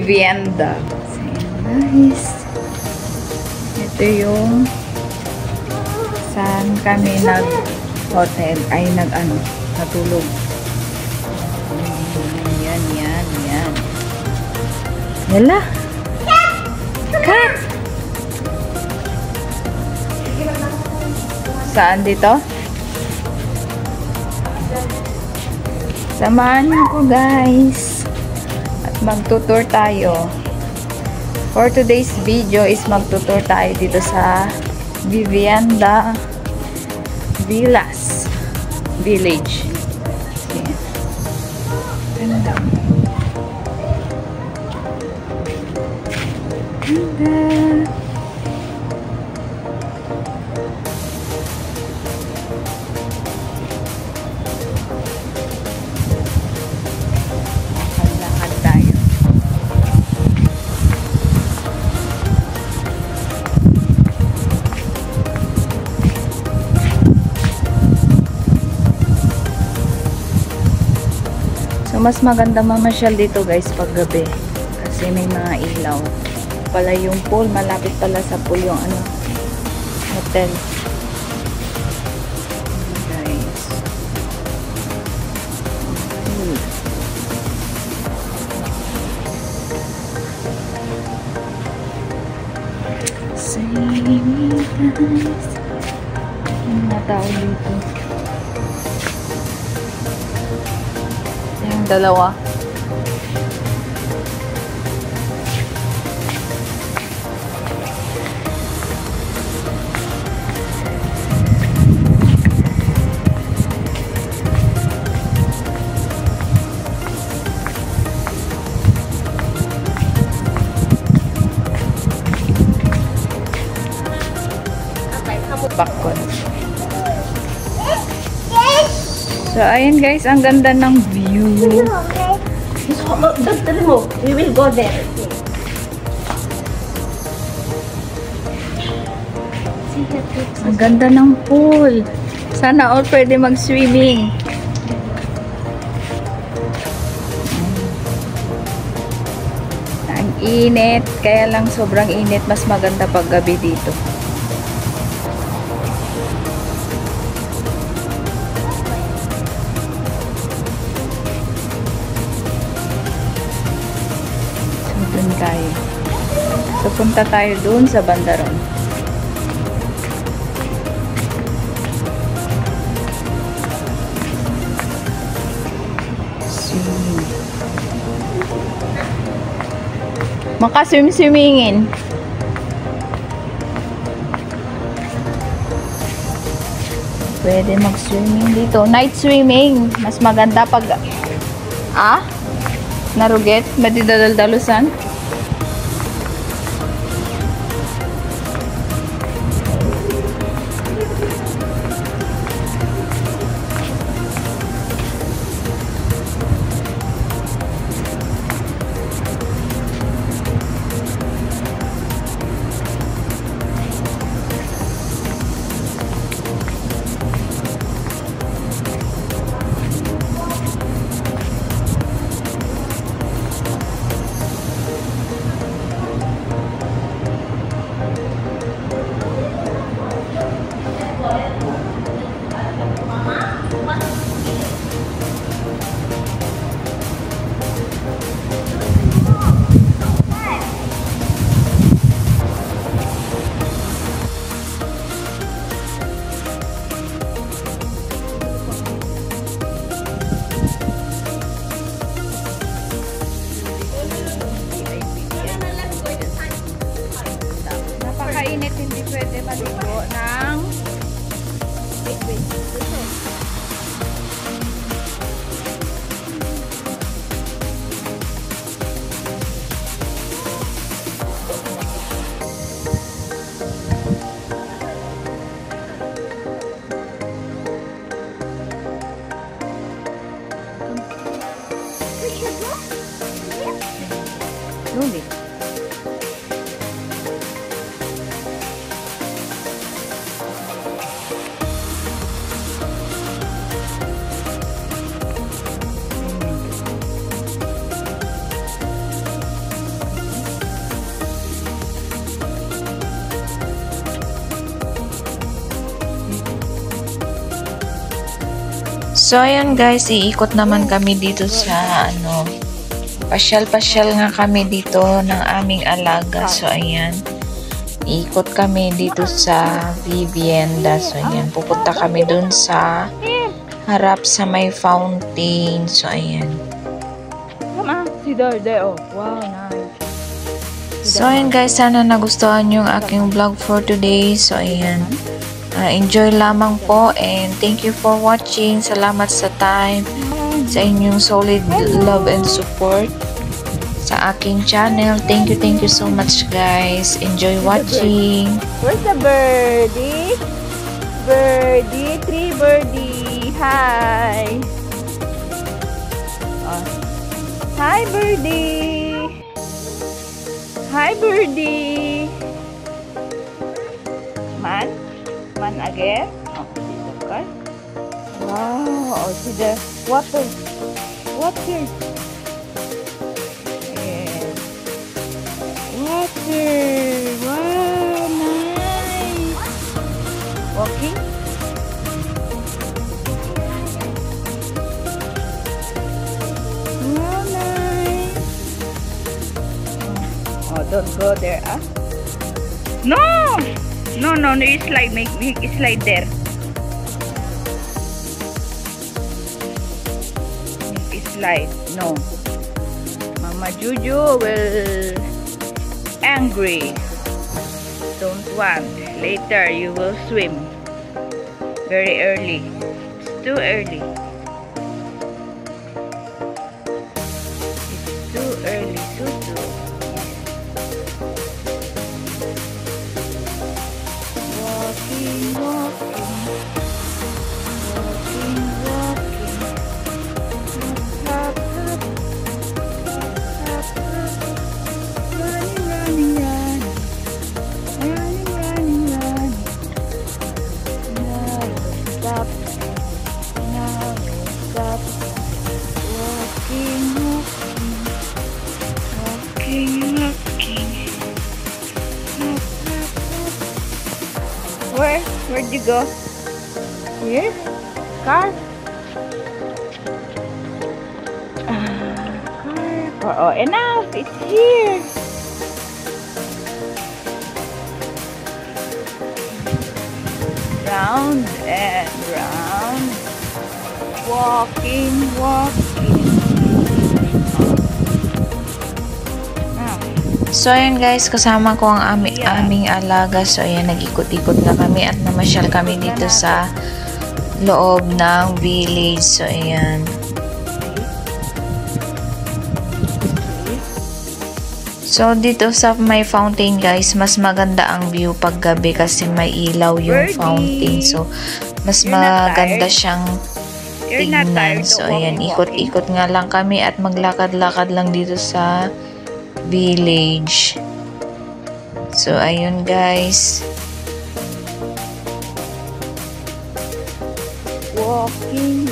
Vivienda. So, guys. Ito yung saan kami nag-hotel. Ay, natulog. Yan. Yala. Kat! Saan dito? Samahan niyo ko, guys. At magtutour tayo. For today's video is magtutour tayo dito sa Vivienda Villas Village. Ganda. Lakad tayo. So, mas maganda mamasyal dito, guys, pag gabi. Kasi may mga ilaw. Pala yung pool, malapit pala sa pool yung hotel. Guys. Say me guys. Yung mga tao dito. Yung dalawa. Bakon. So, ayan guys, ang ganda ng view. Don't remove. We will go there. Ang ganda ng pool. Sana all pwede mag-swimming. Ang init. Kaya lang sobrang init. Mas maganda pag gabi dito. Doon tayo. So, punta tayo doon sa bandaron. Swimming. Makaswim-swimmingin. Pwede mag-swimming dito. Night swimming. Mas maganda pag... Naruget? Madidadal-dalusan? Napakainit, hindi pwede maligo ng Luli. So, ayun guys, iikot naman kami dito sa, pasyal-pasyal nga kami dito ng aming alaga. So, ayan. Iikot kami dito sa Vivienda. So, ayan. Pupunta kami dun sa harap sa may fountain. So, ayan. Come on, see there. Oh, wow, nice. So, ayan guys. Sana nagustuhan yung aking vlog for today. So, ayan. Enjoy lamang po and thank you for watching. Salamat sa time, sa inyong solid love and support sa aking channel. Thank you so much guys. Enjoy watching. Where's the birdie? Birdie, 3 birdie. Hi. Hi birdie. Hi birdie. Man again? Oh, okay. Wow, oh, see the water. Water. Yeah. Water. Wow, nice. Walking. Wow, nice. Oh, don't go there, ah. No! No, you slide. Make slide there. Make slide. No. Mama Juju will angry. Don't want. Later you will swim. Very early. It's too early. It's too early. Too. Where'd you go? Here? Car? Car. Oh, enough! It's here! Round and round. Walking. So, ayan guys, kasama ko ang aming alaga. So, ayan, nag-ikot-ikot na kami at namasyal kami dito sa loob ng village. So, ayan. So, dito sa may fountain guys, mas maganda ang view pag gabi kasi may ilaw yung fountain. So, mas maganda siyang tignan. So, ayan, ikot-ikot nga lang kami at maglakad-lakad lang dito sa village. So, ayun guys. Walking.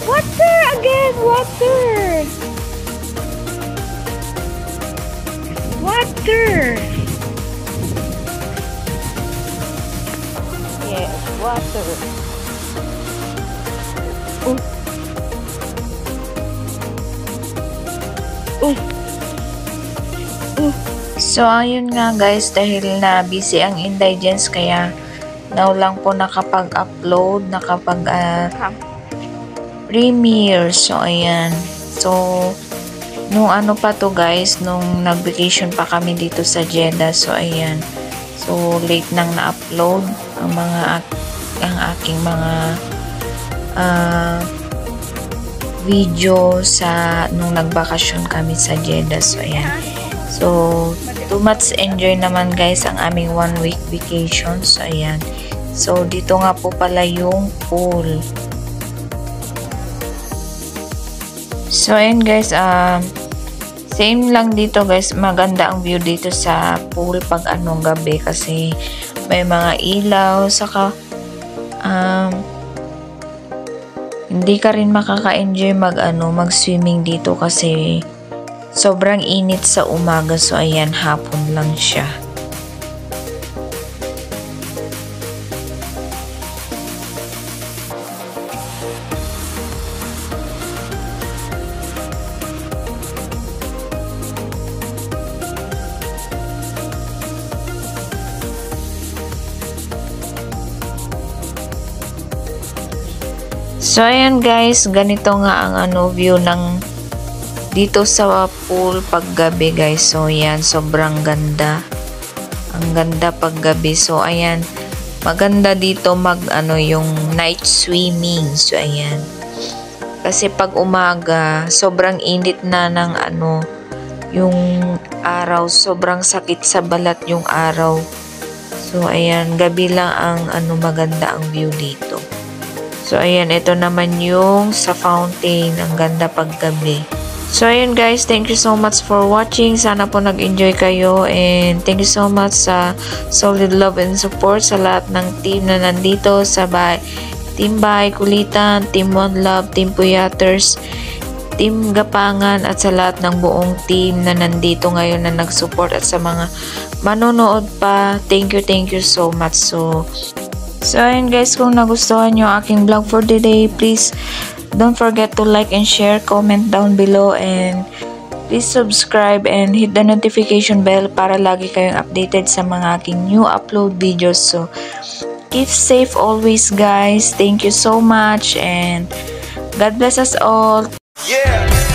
Water again, water. Yes, water. So, ayun nga guys, dahil na busy ang Indigence, kaya now lang po nakapag-upload, premiere. So, ayan. So, nung ano pa to guys, nung nag-vacation pa kami dito sa Jeddah. So, ayan. So, late nang na-upload ang aking mga video sa nung nagbakasyon kami sa Jeddah. So, ayan. So, too much enjoy naman guys ang aming 1 week vacation. So, ayan. So, dito nga po pala yung pool. So, ayan guys, same lang dito guys, maganda ang view dito sa pool pag anong gabi kasi may mga ilaw, saka hindi ka rin makaka-enjoy mag-swimming dito kasi sobrang init sa umaga. So, ayan, hapon lang siya. So ayan guys, ganito nga ang view ng dito sa pool paggabi guys. So ayan, sobrang ganda. Ang ganda paggabi. So ayan, maganda dito yung night swimming. So ayan. Kasi pag umaga, sobrang init na ng yung araw. Sobrang sakit sa balat yung araw. So ayan, gabi lang ang maganda ang view dito. So ayan, ito naman yung sa fountain. Ang ganda paggabi. So ayun guys, thank you so much for watching. Sana po nag-enjoy kayo, and thank you so much sa solid love and support sa lahat ng team na nandito sa Team Bahay Kulitan, Team One Love, Team Puyaters, Team Gapangan, at sa lahat ng buong team na nandito ngayon na nag-support, at sa mga manonood pa. Thank you so much. So ayun guys, kung nagustuhan nyo aking vlog for today, please don't forget to like and share, comment down below, and please subscribe and hit the notification bell para lagi kayong updated sa mga aking new upload videos. So keep safe always guys. Thank you so much, and God bless us all. Yeah.